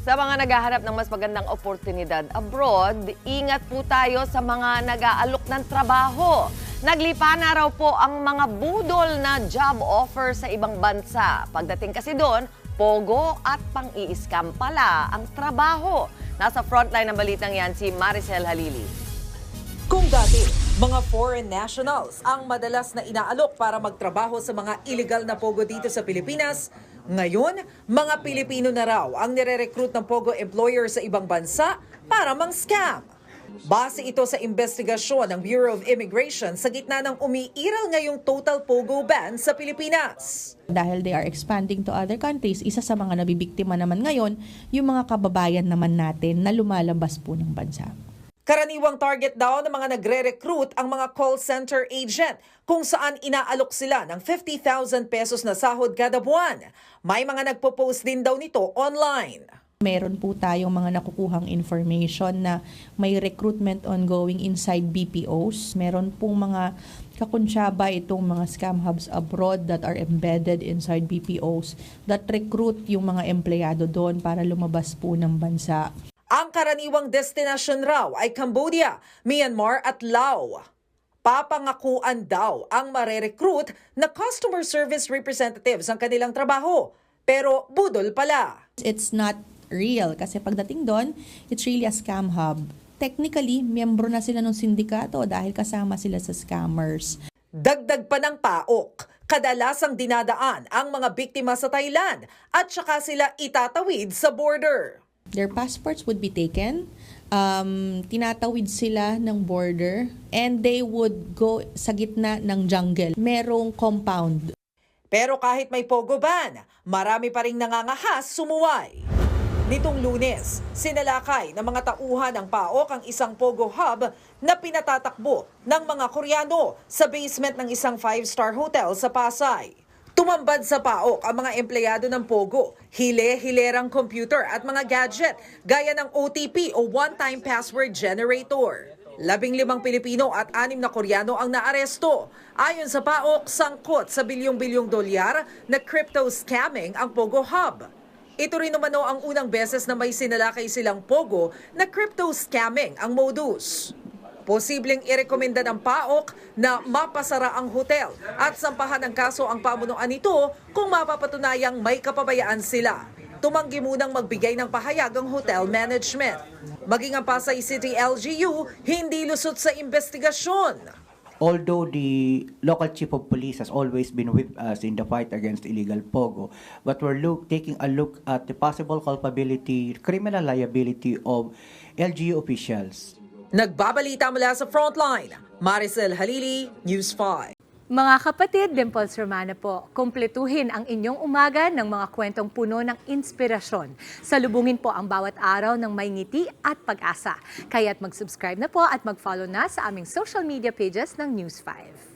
Sa mga naghahanap ng mas magandang oportunidad abroad, ingat po tayo sa mga nag-aalok ng trabaho. Naglipa na raw po ang mga budol na job offer sa ibang bansa. Pagdating kasi doon, pogo at pang-i-scam pala ang trabaho. Nasa frontline ng balitang yan si Maricel Halili. Kung dati, mga foreign nationals ang madalas na inaalok para magtrabaho sa mga illegal na pogo dito sa Pilipinas, ngayon, mga Pilipino na raw ang nire-recruit ng pogo employer sa ibang bansa para mang-scam. Base ito sa investigasyon ng Bureau of Immigration sa gitna ng umiiral ngayong total pogo ban sa Pilipinas. Dahil they are expanding to other countries, isa sa mga nabibiktima naman ngayon, yung mga kababayan naman natin na lumalabas po ng bansa. Karaniwang target daw ng mga nagre-recruit ang mga call center agent kung saan inaalok sila ng 50,000 pesos na sahod kada buwan. May mga nagpo-post din daw nito online. Meron po tayong mga nakukuhang information na may recruitment ongoing inside BPOs. Meron pong mga kakuntsaba itong mga scam hubs abroad that are embedded inside BPOs that recruit yung mga empleyado doon para lumabas po ng bansa. Ang karaniwang destinasyon raw ay Cambodia, Myanmar at Laos. Papangakuan daw ang mare-recruit na customer service representatives ang kanilang trabaho. Pero budol pala. It's not real kasi pagdating doon, it's really a scam hub. Technically, miyembro na sila ng sindikato dahil kasama sila sa scammers. Dagdag pa ng paok, kadalasang dinadaan ang mga biktima sa Thailand at saka sila itatawid sa border. Their passports would be taken, tinatawid sila ng border, and they would go sa gitna ng jungle. Merong compound. Pero kahit may pogo ban, marami pa ring nangangahas sumuway. Nitong Lunes, sinalakay ng mga tauhan ng PAOK ang isang pogo hub na pinatatakbo ng mga Koreano sa basement ng isang 5-star hotel sa Pasay. Tumambad sa PAOK ang mga empleyado ng Pogo, hile-hilerang computer at mga gadget gaya ng OTP o one-time password generator. 15 Pilipino at 6 na Koreano ang naaresto. Ayon sa PAOK, sangkot sa bilyong-bilyong dolyar na crypto scamming ang Pogo Hub. Ito rin umano ang unang beses na may sinalakay silang Pogo na crypto scamming ang modus. Posibleng irekomenda ng PAOK na mapasara ang hotel at sampahan ng kaso ang pamunuan nito kung mapapatunayang may kapabayaan sila. Tumanggi munang magbigay ng pahayag ang hotel management. Maging ang Pasay City LGU, hindi lusot sa investigasyon. Although the local chief of police has always been with us in the fight against illegal pogo, but we're taking a look at the possible culpability, criminal liability of LGU officials. Nagbabalita mula sa Frontline, Maricel Halili, News 5. Mga kapatid, Dimples Romana po, kumpletuhin ang inyong umaga ng mga kwentong puno ng inspirasyon. Salubungin po ang bawat araw ng may ngiti at pag-asa. Kaya't mag-subscribe na po at mag-follow na sa aming social media pages ng News 5.